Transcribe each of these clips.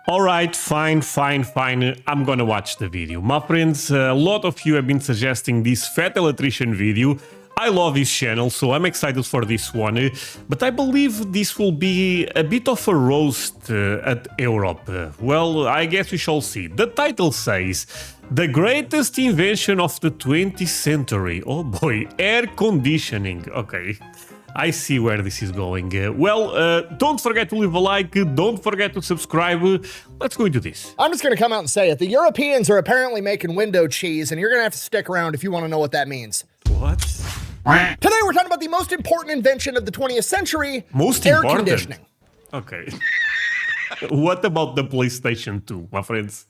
All right, fine. I'm gonna watch the video. My friends, a lot of you have been suggesting this fat electrician video. I love his channel, so I'm excited for this one. But I believe this will be a bit of a roast at Europe. Well, I guess we shall see. The title says, the greatest invention of the 20th century. Oh boy, air conditioning. Okay. I see where this is going. Don't forget to leave a like, don't forget to subscribe. Let's go into this. I'm just gonna come out and say it. The Europeans are apparently making window cheese, and you're gonna have to stick around if you wanna know what that means. What? Today we're talking about the most important invention of the 20th century, air conditioning. Okay. What about the PlayStation 2, my friends?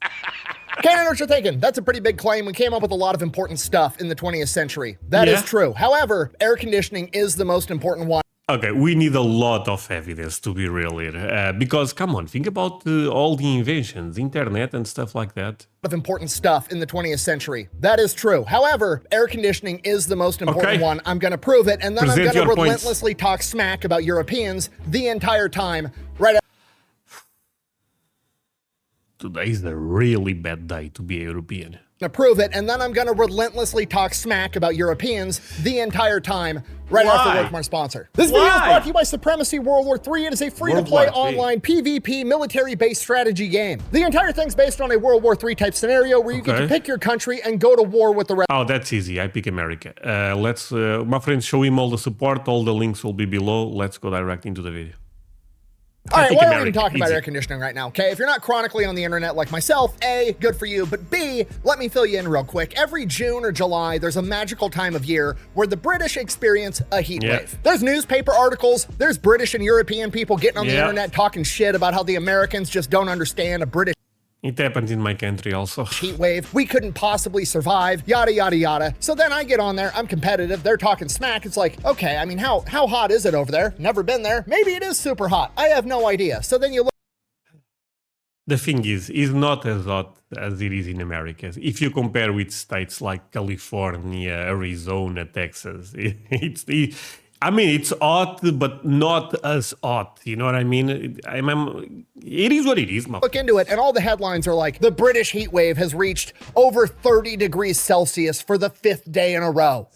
Can't know what you're thinking. That's a pretty big claim. We came up with a lot of important stuff in the 20th century. That is true. However, air conditioning is the most important one. Okay, we need a lot of evidence to be real here. Because, come on, think about all the inventions, internet and stuff like that. Of important stuff in the 20th century. That is true. However, air conditioning is the most important one. I'm going to prove it, and then I'm going to relentlessly talk smack about Europeans the entire time. Right. Today's a really bad day to be a European. To prove it, and then I'm going to relentlessly talk smack about Europeans the entire time, right after the word from our sponsor. This video is brought to you by Supremacy World War III. It is a free-to-play online PvP military-based strategy game. The entire thing's based on a World War III type scenario where you get to pick your country and go to war with the rest. Oh, that's easy. I pick America. Let's, my friends, show him all the support. All the links will be below. Let's go direct into the video. All right, why are we even talking about air conditioning right now? Okay, if you're not chronically on the internet like myself, A, good for you, but B, let me fill you in real quick. Every June or July, there's a magical time of year where the British experience a heat wave. There's newspaper articles, there's British and European people getting on the internet talking shit about how the Americans just don't understand a British It happens in my country also. heat wave. We couldn't possibly survive, yada, yada, yada. So then I get on there, I'm competitive, they're talking smack. It's like, okay, I mean, how hot is it over there? Never been there. Maybe it is super hot. I have no idea. So then you look. The thing is, it's not as hot as it is in America. If you compare with states like California, Arizona, Texas, I mean, it's hot, but not as hot. You know what I mean? It is what it is. Look into it, and all the headlines are like, the British heat wave has reached over 30 degrees Celsius for the 5th day in a row.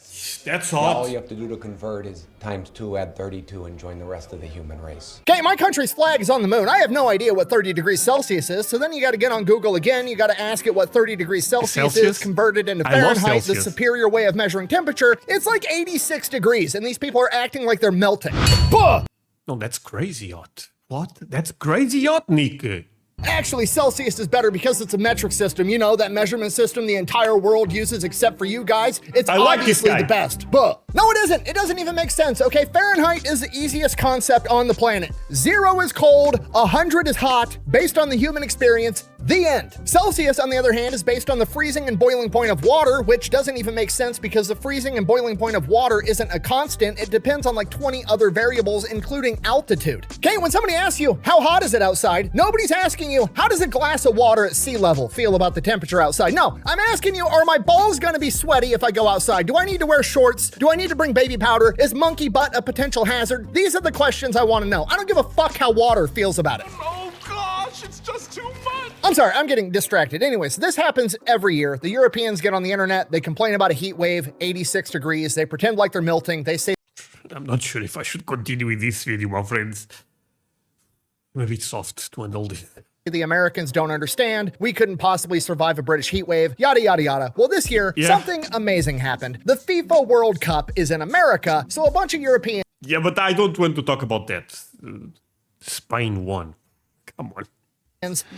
That's hot. All you have to do to convert is ×2, add 32, and join the rest of the human race. Okay, my country's flag is on the moon. I have no idea what 30 degrees Celsius is, so then you got to get on Google again. You got to ask it what 30 degrees Celsius is converted into Fahrenheit, the superior way of measuring temperature. It's like 86 degrees, and these people are acting like they're melting. Buh! No, that's crazy hot. What? That's crazy hot, Nick. Actually, Celsius is better because it's a metric system. You know, that measurement system the entire world uses except for you guys. It's obviously the best. But no, it isn't. It doesn't even make sense. Okay, Fahrenheit is the easiest concept on the planet. 0 is cold, 100 is hot, based on the human experience. The end. Celsius, on the other hand, is based on the freezing and boiling point of water, which doesn't even make sense because the freezing and boiling point of water isn't a constant. It depends on like 20 other variables, including altitude. Okay, when somebody asks you, how hot is it outside? Nobody's asking you, how does a glass of water at sea level feel about the temperature outside? No, I'm asking you, are my balls gonna be sweaty if I go outside? Do I need to wear shorts? Do I need to bring baby powder? Is monkey butt a potential hazard? These are the questions I wanna know. I don't give a fuck how water feels about it. Oh gosh, it's just too much. I'm sorry, I'm getting distracted. Anyways, this happens every year. The Europeans get on the internet, they complain about a heat wave, 86 degrees, they pretend like they're melting, they say I'm not sure if I should continue with this video, my friends. I'm a bit soft to handle this. The Americans don't understand. We couldn't possibly survive a British heat wave, yada, yada, yada. Well, this year, something amazing happened. The FIFA World Cup is in America, so a bunch of Europeans. Yeah, but I don't want to talk about that. Spain won. Come on.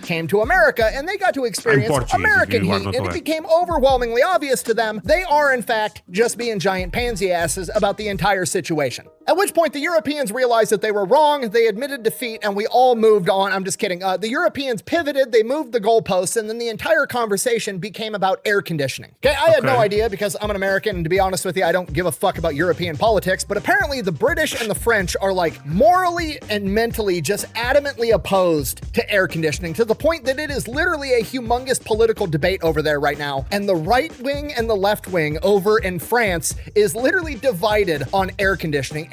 Came to America and they got to experience American heat, and it became overwhelmingly obvious to them they are in fact just being giant pansy asses about the entire situation. At which point the Europeans realized that they were wrong, they admitted defeat, and we all moved on. I'm just kidding. The Europeans pivoted, they moved the goalposts, and then the entire conversation became about air conditioning. Okay, I had no idea because I'm an American, and to be honest with you, I don't give a fuck about European politics, but apparently the British and the French are like morally and mentally just adamantly opposed to air conditioning, to the point that it is literally a humongous political debate over there right now. And the right wing and the left wing over in France is literally divided on air conditioning.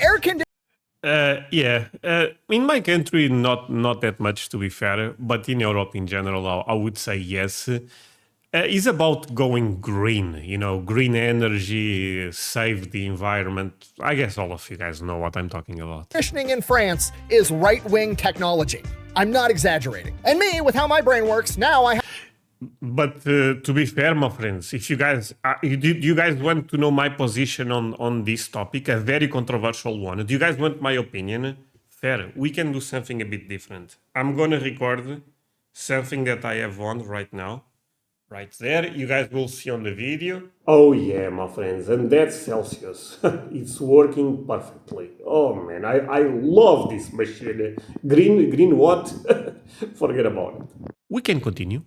In my country, not that much to be fair, but in Europe in general, I would say yes. It's about going green, green energy, save the environment. I guess all of you guys know what I'm talking about. Conditioning in France is right-wing technology. I'm not exaggerating. And me, with how my brain works, now I But to be fair, my friends, if you guys you guys want to know my position on this topic, a very controversial one. Do you guys want my opinion? Fair. We can do something a bit different. I'm gonna record something that I have on right now. Right there, you guys will see on the video. Oh yeah, my friends, and that's Celsius. It's working perfectly. Oh man, I love this machine. Green what? Forget about it. We can continue.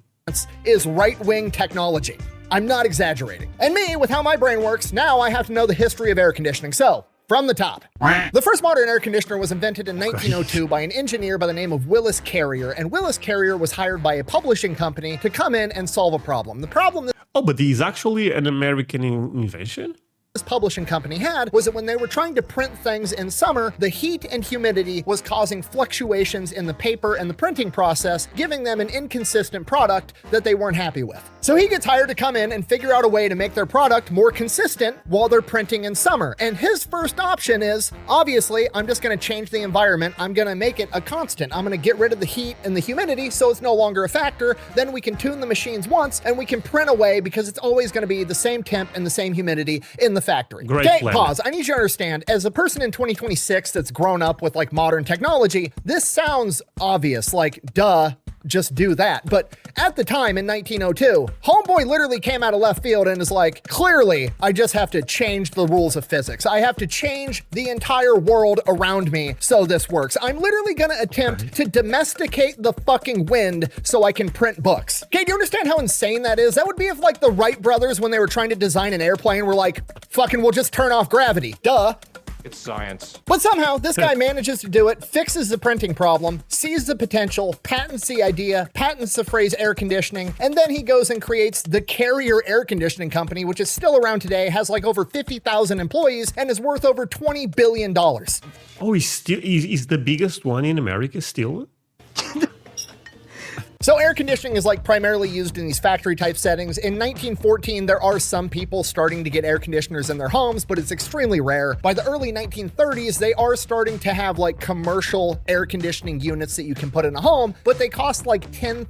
Is right-wing technology. I'm not exaggerating. And me, with how my brain works, now I have to know the history of air conditioning. So, from the top. The first modern air conditioner was invented in 1902 by an engineer by the name of Willis Carrier, and Willis Carrier was hired by a publishing company to come in and solve a problem. The problem Oh, but he's actually an American invention? This publishing company had was that when they were trying to print things in summer, the heat and humidity was causing fluctuations in the paper and the printing process, giving them an inconsistent product that they weren't happy with. So he gets hired to come in and figure out a way to make their product more consistent while they're printing in summer. And his first option is, obviously, I'm just going to change the environment. I'm going to make it a constant. I'm going to get rid of the heat and the humidity so it's no longer a factor. Then we can tune the machines once and we can print away because it's always going to be the same temp and the same humidity in the factory. Great okay, plan. pause. I need you to understand, as a person in 2026 that's grown up with like modern technology, this sounds obvious, like duh, just do that. But at the time in 1902, homeboy literally came out of left field and is like, clearly, I just have to change the rules of physics. I have to change the entire world around me so this works. I'm literally gonna attempt to domesticate the fucking wind so I can print books. Okay, do you understand how insane that is? That would be if like the Wright brothers, when they were trying to design an airplane, were like, fucking we'll just turn off gravity. Duh. It's science. But somehow, this guy manages to do it, fixes the printing problem, sees the potential, patents the idea, patents the phrase air conditioning, and then he goes and creates the Carrier Air Conditioning Company, which is still around today, has like over 50,000 employees, and is worth over $20 billion. Oh, he's the biggest one in America still? So air conditioning is like primarily used in these factory type settings. In 1914, there are some people starting to get air conditioners in their homes, but it's extremely rare. By the early 1930s, they are starting to have like commercial air conditioning units that you can put in a home, but they cost like $10,000,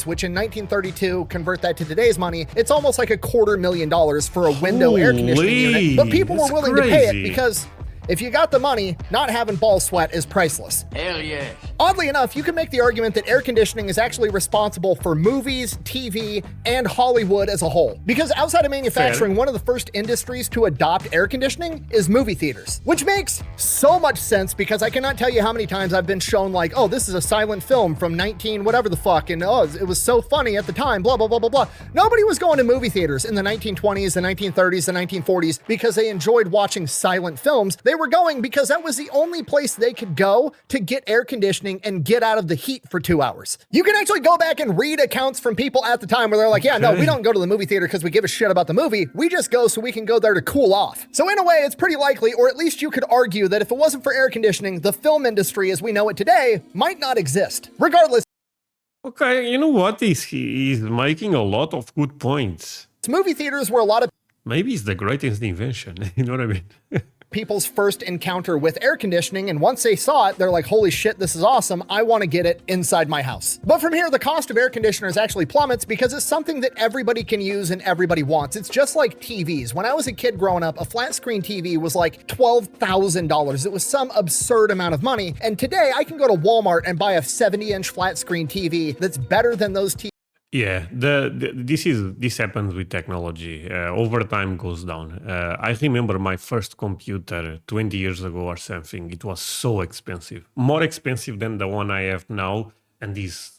which in 1932, convert that to today's money, it's almost like $250,000 for a window air conditioning unit. But people were willing to pay it because if you got the money, not having ball sweat is priceless. Hell yeah. Oddly enough, you can make the argument that air conditioning is actually responsible for movies, TV, and Hollywood as a whole. Because outside of manufacturing, one of the first industries to adopt air conditioning is movie theaters, which makes so much sense because I cannot tell you how many times I've been shown like, oh, this is a silent film from 19 whatever the fuck, and oh, it was so funny at the time, blah, blah, blah, blah, blah. Nobody was going to movie theaters in the 1920s, the 1930s, the 1940s because they enjoyed watching silent films. They were going because that was the only place they could go to get air conditioning and get out of the heat for 2 hours. You can actually go back and read accounts from people at the time where they're like, yeah, no, we don't go to the movie theater because we give a shit about the movie. We just go so we can go there to cool off. So in a way, it's pretty likely, or at least you could argue that if it wasn't for air conditioning, the film industry as we know it today might not exist. Regardless, Okay, you know what? He's making a lot of good points. movie theaters were a lot of Maybe it's the greatest invention. You know what I mean? people's first encounter with air conditioning, and once they saw it, they're like, holy shit, this is awesome. I want to get it inside my house. But from here, the cost of air conditioners actually plummets because it's something that everybody can use and everybody wants. It's just like TVs. When I was a kid growing up, a flat screen TV was like $12,000. It was some absurd amount of money. And today I can go to Walmart and buy a 70-inch flat screen TV that's better than those TVs. Yeah, this happens with technology. Over time goes down. I remember my first computer 20 years ago or something. It was so expensive, more expensive than the one I have now, and is,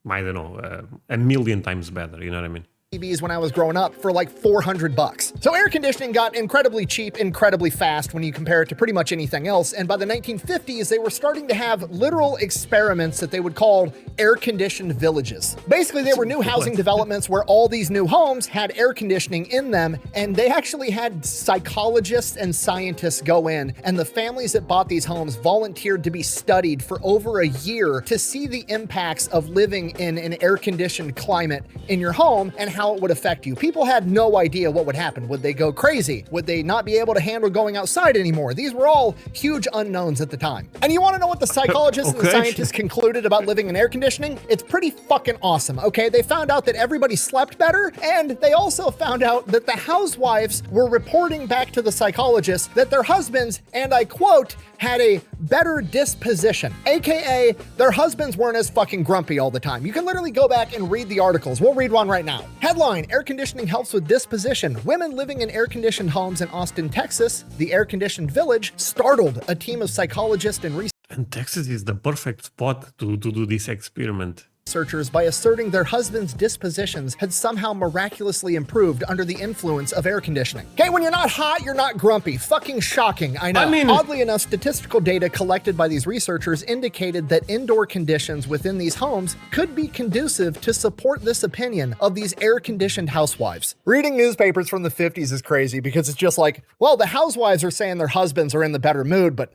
I don't know, a million times better. You know what I mean? TVs when I was growing up for like $400. So air conditioning got incredibly cheap, incredibly fast when you compare it to pretty much anything else. And by the 1950s, they were starting to have literal experiments that they would call air-conditioned villages. Basically, they were new housing developments where all these new homes had air conditioning in them, and they actually had psychologists and scientists go in, and the families that bought these homes volunteered to be studied for over a year to see the impacts of living in an air-conditioned climate in your home and how it would affect you. People had no idea what would happen. Would they go crazy? Would they not be able to handle going outside anymore? These were all huge unknowns at the time. And you want to know what the psychologists and the scientists concluded about living in air conditioning? It's pretty fucking awesome, okay? They found out that everybody slept better, and they also found out that the housewives were reporting back to the psychologists that their husbands, and I quote, had a better disposition, aka their husbands weren't as fucking grumpy all the time. You can literally go back and read the articles. We'll read one right now. Headline, air conditioning helps with disposition. Women living in air-conditioned homes in Austin, Texas, the air-conditioned village, startled a team of psychologists and And Texas is the perfect spot to do this experiment. researchers by asserting their husbands' dispositions had somehow miraculously improved under the influence of air conditioning. Okay, when you're not hot, you're not grumpy. Fucking shocking, I know. I mean, oddly enough, statistical data collected by these researchers indicated that indoor conditions within these homes could be conducive to support this opinion of these air-conditioned housewives. Reading newspapers from the 50s is crazy because it's just like, well, the housewives are saying their husbands are in the better mood, but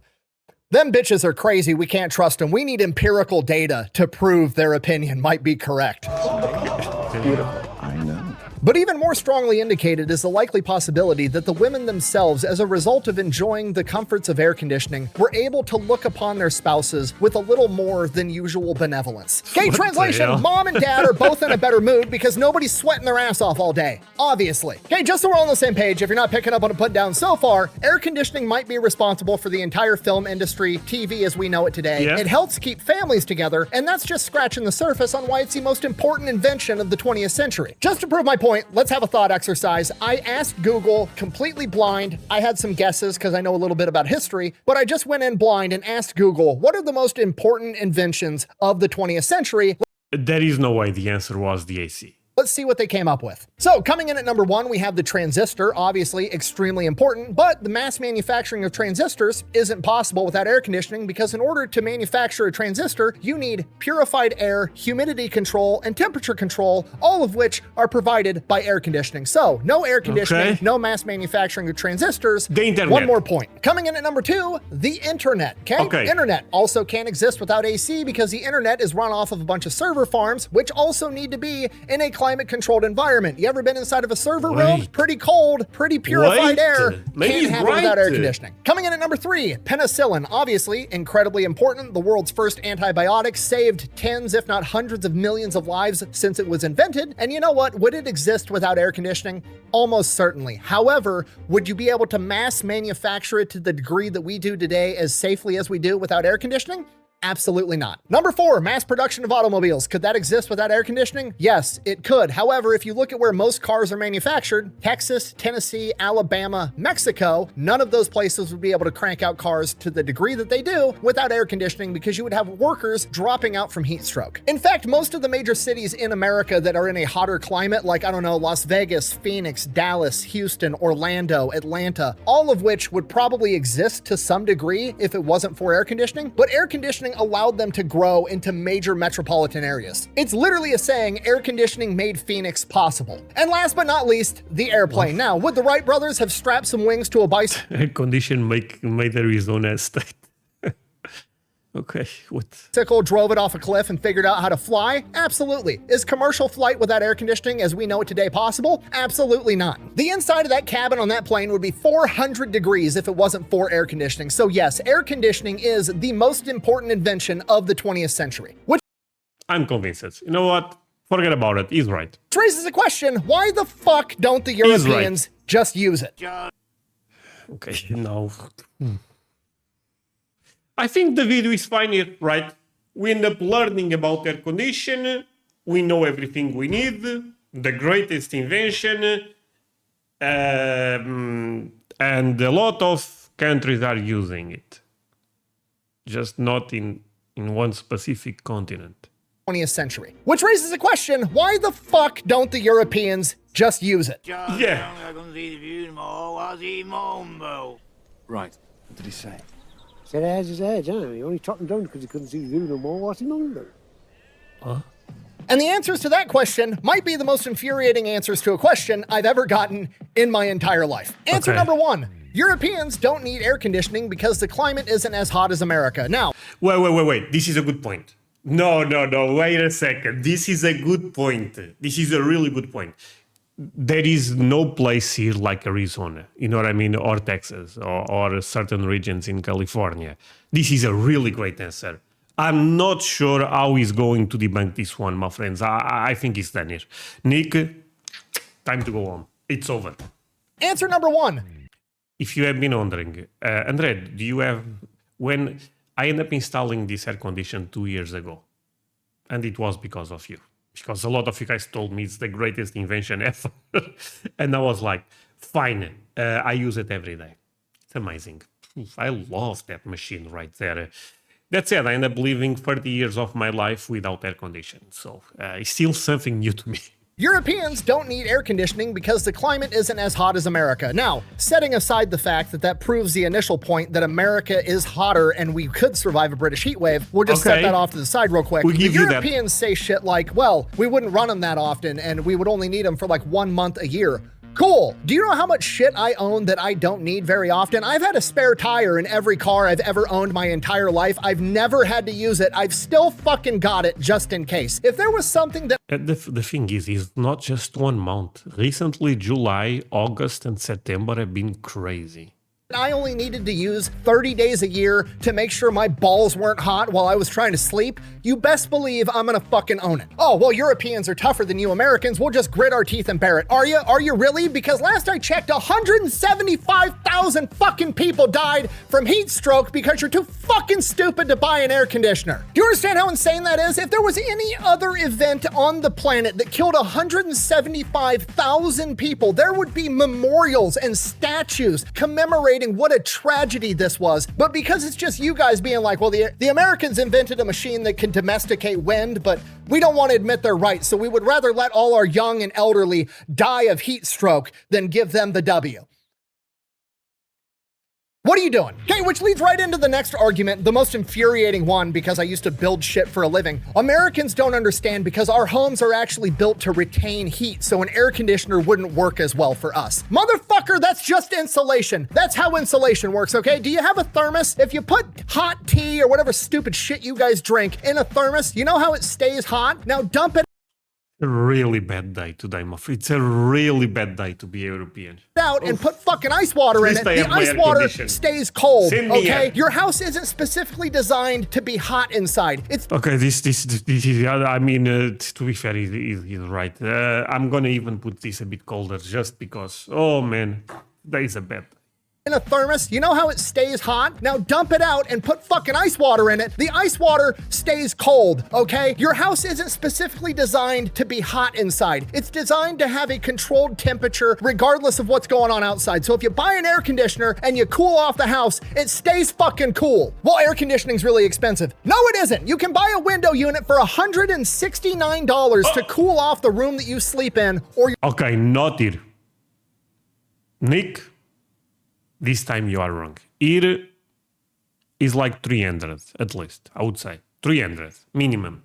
them bitches are crazy. We can't trust them. We need empirical data to prove their opinion might be correct. Beautiful. I know. But even more strongly indicated is the likely possibility that the women themselves, as a result of enjoying the comforts of air conditioning, were able to look upon their spouses with a little more than usual benevolence. Okay, translation, mom and dad are both in a better mood because nobody's sweating their ass off all day, obviously. Okay, just so we're all on the same page, if you're not picking up on a put down so far, air conditioning might be responsible for the entire film industry, TV as we know it today. Yeah. It helps keep families together, and that's just scratching the surface on why it's the most important invention of the 20th century. Just to prove my point, let's have a thought exercise. I asked Google, completely blind. I had some guesses because I know a little bit about history, but I just went in blind and asked Google, what are the most important inventions of the 20th century? There is no way the answer was the AC. Let's see what they came up with. So coming in at number 1, we have the transistor, obviously extremely important, but the mass manufacturing of transistors isn't possible without air conditioning because in order to manufacture a transistor, you need purified air, humidity control, and temperature control, all of which are provided by air conditioning. So no air conditioning, no mass manufacturing of transistors. The internet. One more point. Coming in at number 2, the internet, okay? Internet also can't exist without AC because the internet is run off of a bunch of server farms, which also need to be in a climate-controlled environment. You ever been inside of a server room? Pretty cold, pretty purified air. Can't have it without air conditioning. Coming in at number 3, penicillin. Obviously, incredibly important. The world's first antibiotic saved tens, if not hundreds of millions of lives since it was invented. And you know what? Would it exist without air conditioning? Almost certainly. However, would you be able to mass manufacture it to the degree that we do today as safely as we do without air conditioning? Absolutely not. Number 4, mass production of automobiles. Could that exist without air conditioning? Yes, it could. However, if you look at where most cars are manufactured, Texas, Tennessee, Alabama, Mexico, none of those places would be able to crank out cars to the degree that they do without air conditioning because you would have workers dropping out from heat stroke. In fact, most of the major cities in America that are in a hotter climate, like, I don't know, Las Vegas, Phoenix, Dallas, Houston, Orlando, Atlanta, all of which would probably exist to some degree if it wasn't for air conditioning, but air conditioning allowed them to grow into major metropolitan areas. It's literally a saying, air conditioning made Phoenix possible. And last but not least, the airplane. Now, would the Wright brothers have strapped some wings to a bicycle? Air condition made Arizona state. Okay, what? Drove it off a cliff and figured out how to fly? Absolutely. Is commercial flight without air conditioning as we know it today possible? Absolutely not. The inside of that cabin on that plane would be 400 degrees if it wasn't for air conditioning. So yes, air conditioning is the most important invention of the 20th century. Which I'm convinced. You know what? Forget about it. He's right. raises a question, why the fuck don't the Europeans just use it? Okay, no. I think the video is fine here, right? We end up learning about air conditioning. We know everything we need. The greatest invention. And a lot of countries are using it. Just not in one specific continent. 20th century. Which raises a question, why the fuck don't the Europeans just use it? Yeah. Right. What did he say? Said as his edge, huh? He only chopped him down because he couldn't see the view no more. What's he known about? Huh? And the answers to that question might be the most infuriating answers to a question I've ever gotten in my entire life. Answer number 1. Europeans don't need air conditioning because the climate isn't as hot as America. Now, wait. This is a good point. No. Wait a second. This is a good point. This is a really good point. There is no place here like Arizona, you know what I mean, or Texas, or certain regions in California. This is a really great answer. I'm not sure how he's going to debunk this one, my friends. I think he's done it. Nick, time to go on. It's over. Answer number 1. If you have been wondering, André, do you have... When I ended up installing this air condition 2 years ago, and it was because of you. Because a lot of you guys told me it's the greatest invention ever. And I was like, fine, I use it every day. It's amazing. I love that machine right there. That said, I ended up living 30 years of my life without air conditioning. So it's still something new to me. Europeans don't need air conditioning because the climate isn't as hot as America. Now, setting aside the fact that proves the initial point that America is hotter and we could survive a British heat wave, we'll just set that off to the side real quick. We'll give the you Europeans say shit like, well, we wouldn't run them that often and we would only need them for like 1 month a year. Cool. Do you know how much shit I own that I don't need very often? I've had a spare tire in every car I've ever owned my entire life. I've never had to use it. I've still fucking got it just in case. If there was something that... The thing is, it's not just 1 month. Recently, July, August, and September have been crazy. I only needed to use 30 days a year to make sure my balls weren't hot while I was trying to sleep, you best believe I'm gonna fucking own it. Oh, well, Europeans are tougher than you Americans. We'll just grit our teeth and bear it. Are you? Are you really? Because last I checked, 175,000 fucking people died from heat stroke because you're too fucking stupid to buy an air conditioner. Do you understand how insane that is? If there was any other event on the planet that killed 175,000 people, there would be memorials and statues commemorating what a tragedy this was. But because it's just you guys being like, well, the Americans invented a machine that can domesticate wind, but we don't want to admit they're right. So we would rather let all our young and elderly die of heat stroke than give them the W. What are you doing? Okay, which leads right into the next argument, the most infuriating one because I used to build shit for a living. Americans don't understand because our homes are actually built to retain heat, so an air conditioner wouldn't work as well for us. Motherfucker, that's just insulation. That's how insulation works, okay? Do you have a thermos? If you put hot tea or whatever stupid shit you guys drink in a thermos, you know how it stays hot? Now dump it A really bad day today, my friend. It's a really bad day to be European. Out and put fucking ice water in it. The ice water stays cold, okay? Your house isn't specifically designed to be hot inside. It's okay. This is. I mean, to be fair, he's right. I'm gonna even put this a bit colder just because. Oh man, that is a bad day. In a thermos, you know how it stays hot? Now dump it out and put fucking ice water in it. The ice water stays cold, okay? Your house isn't specifically designed to be hot inside. It's designed to have a controlled temperature regardless of what's going on outside. So if you buy an air conditioner and you cool off the house, it stays fucking cool. Well, air conditioning's really expensive. No, it isn't. You can buy a window unit for $169 to cool off the room that you sleep in, or okay, noted. Nick, this time you are wrong. Here is like 300 at least, I would say. 300 minimum.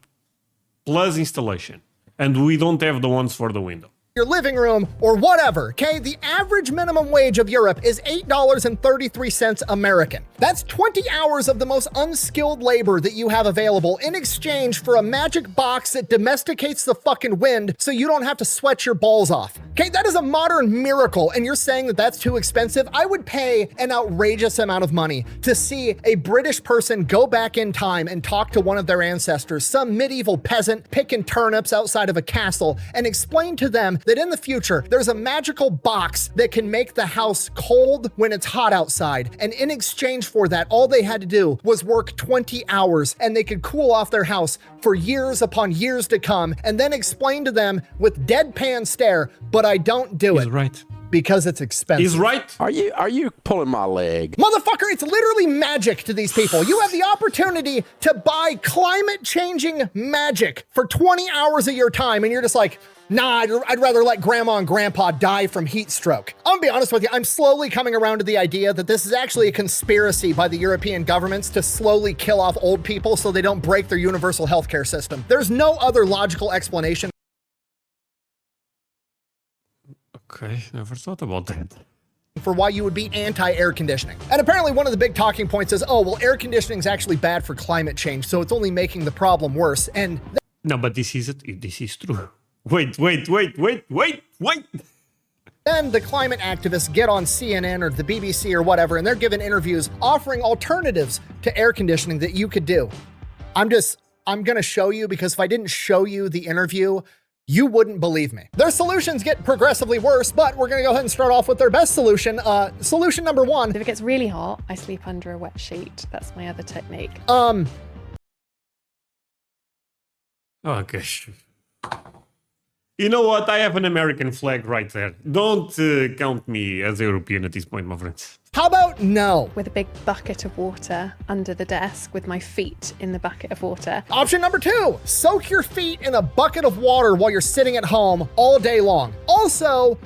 Plus installation. And we don't have the ones for the window. Your living room or whatever, okay? The average minimum wage of Europe is $8.33 American. That's 20 hours of the most unskilled labor that you have available in exchange for a magic box that domesticates the fucking wind so you don't have to sweat your balls off. Okay, that is a modern miracle, and you're saying that that's too expensive? I would pay an outrageous amount of money to see a British person go back in time and talk to one of their ancestors, some medieval peasant picking turnips outside of a castle, and explain to them that in the future, there's a magical box that can make the house cold when it's hot outside. And in exchange for that, all they had to do was work 20 hours and they could cool off their house for years upon years to come, and then explain to them with deadpan stare, but I don't do it. He's right. because it's expensive. He's right. Are you pulling my leg? Motherfucker, it's literally magic to these people. You have the opportunity to buy climate-changing magic for 20 hours of your time, and you're just like, nah, I'd rather let grandma and grandpa die from heat stroke. I'm gonna be honest with you, I'm slowly coming around to the idea that this is actually a conspiracy by the European governments to slowly kill off old people so they don't break their universal healthcare system. There's no other logical explanation. Okay, never thought about that. For why you would be anti-air conditioning. And apparently one of the big talking points is, oh, well, air conditioning is actually bad for climate change, so it's only making the problem worse. And no, but this is true. Wait. Then the climate activists get on CNN or the BBC or whatever, and they're giving interviews offering alternatives to air conditioning that you could do. I'm gonna show you, because if I didn't show you the interview, you wouldn't believe me. Their solutions get progressively worse, but we're gonna go ahead and start off with their best solution. Solution number one. If it gets really hot, I sleep under a wet sheet. That's my other technique. Okay. You know what? I have an American flag right there. Don't count me as European at this point, my friends. How about no? With a big bucket of water under the desk with my feet in the bucket of water. Option number two, soak your feet in a bucket of water while you're sitting at home all day long. Also,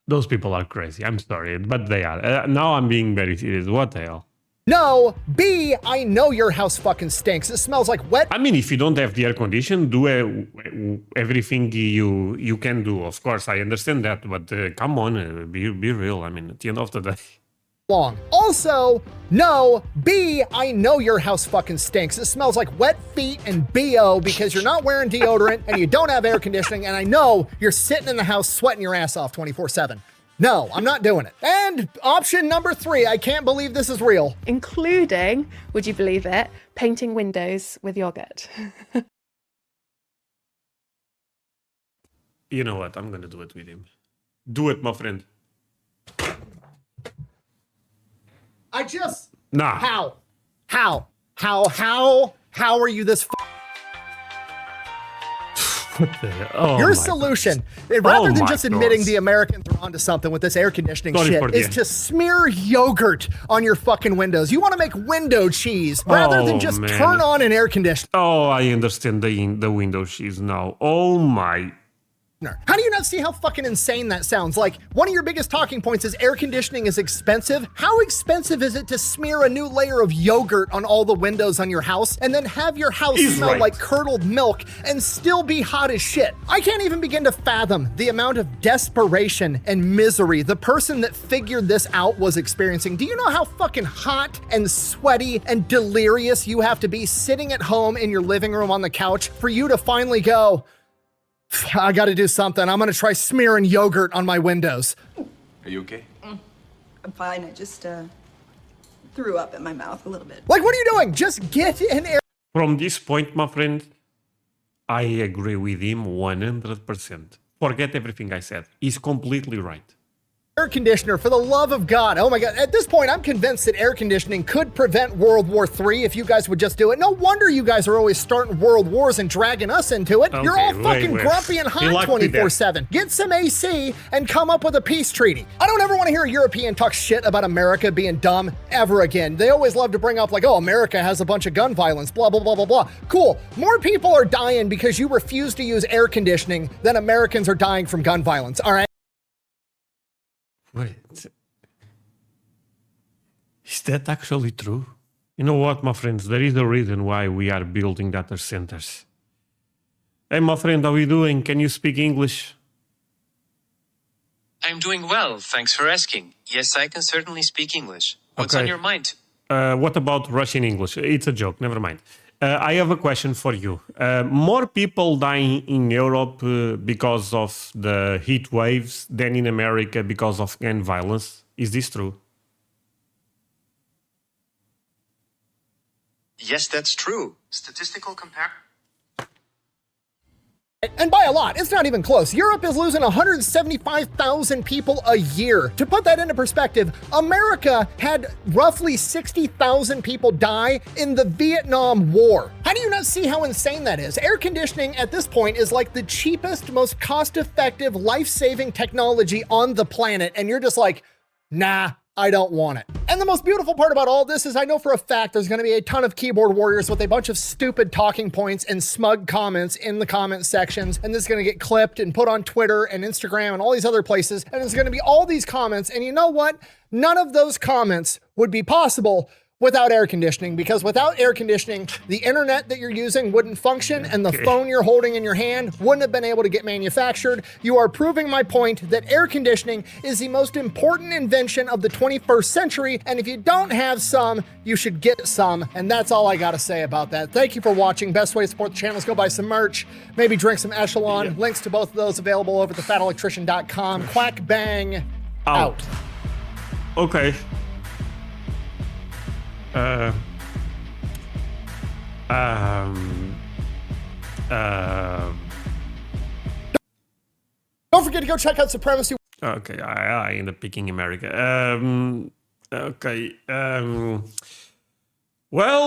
those people are crazy. I'm sorry, but they are. Now I'm being very serious. What the hell? no. B, I know your house fucking stinks. It smells like wet. I mean, if you don't have the air condition, do everything you can do. Of course, I understand that, but come on, be real. I mean, at the end of the day. Long. Also, no. B, I know your house fucking stinks. It smells like wet feet and BO because you're not wearing deodorant and you don't have air conditioning, and I know you're sitting in the house sweating your ass off 24/7. No, I'm not doing it. And option number three, I can't believe this is real. Including, would you believe it, painting windows with yogurt. You know what? I'm gonna do it with him. Do it, my friend. I just... Nah. How are you this What the hell? Oh, Your my solution, gosh. rather Oh than my just admitting gosh. the Americans are onto something with this air conditioning Sorry shit, for is the- to smear yogurt on your fucking windows. You want to make window cheese rather than Oh, just man. turn on an air conditioner. Oh, I understand the window she's now. Oh my. How do you not see how fucking insane that sounds? Like, one of your biggest talking points is air conditioning is expensive. How expensive is it to smear a new layer of yogurt on all the windows on your house and then have your house He's smell right. like curdled milk and still be hot as shit? I can't even begin to fathom the amount of desperation and misery the person that figured this out was experiencing. Do you know how fucking hot and sweaty and delirious you have to be sitting at home in your living room on the couch for you to finally go, I gotta do something. I'm gonna try smearing yogurt on my windows. Are you okay? I'm fine. I just threw up in my mouth a little bit. Like, what are you doing? Just get an air. From this point, my friend, I agree with him 100%. Forget everything I said. He's completely right. Air conditioner, for the love of God. Oh my God. At this point, I'm convinced that air conditioning could prevent World War III if you guys would just do it. No wonder you guys are always starting world wars and dragging us into it. You're all Okay, fucking wait. grumpy and You hot like me there. 24/7. Get some AC and come up with a peace treaty. I don't ever want to hear a European talk shit about America being dumb ever again. They always love to bring up like, oh, America has a bunch of gun violence, blah, blah, blah, blah, blah. Cool. More people are dying because you refuse to use air conditioning than Americans are dying from gun violence. All right. Wait. Is that actually true? You know what, my friends? There is a reason why we are building data centers. Hey, my friend, how are you doing? Can you speak English? I'm doing well, thanks for asking. Yes, I can certainly speak English. What's on Okay. your mind? What about Russian English? It's a joke, never mind. I have a question for you. More people dying in Europe because of the heat waves than in America because of gun violence. Is this true? Yes, that's true. Statistical compare. And by a lot, it's not even close. Europe is losing 175,000 people a year. To put that into perspective, America had roughly 60,000 people die in the Vietnam War. How do you not see how insane that is? Air conditioning at this point is like the cheapest, most cost-effective, life-saving technology on the planet, and you're just like, nah, I don't want it. And the most beautiful part about all this is I know for a fact there's gonna be a ton of keyboard warriors with a bunch of stupid talking points and smug comments in the comment sections, and this is gonna get clipped and put on Twitter and Instagram and all these other places, and there's gonna be all these comments, and you know what? None of those comments would be possible without air conditioning, because without air conditioning, the internet that you're using wouldn't function, and the phone you're holding in your hand wouldn't have been able to get manufactured. You are proving my point that air conditioning is the most important invention of the 21st century, and if you don't have some, you should get some, and that's all I gotta say about that. Thank you for watching. Best way to support the channel is go buy some merch, maybe drink some Echelon. Links to both of those available over at thefatelectrician.com. Quack bang out. Okay. Don't forget to go check out Supremacy. Okay, I end up picking America. Okay. Well.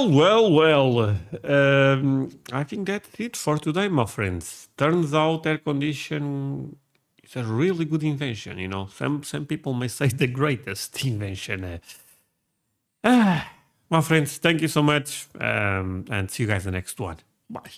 I think that's it for today, my friends. Turns out air condition is a really good invention. You know, some people may say the greatest invention. My friends, thank you so much, and see you guys in the next one. Bye.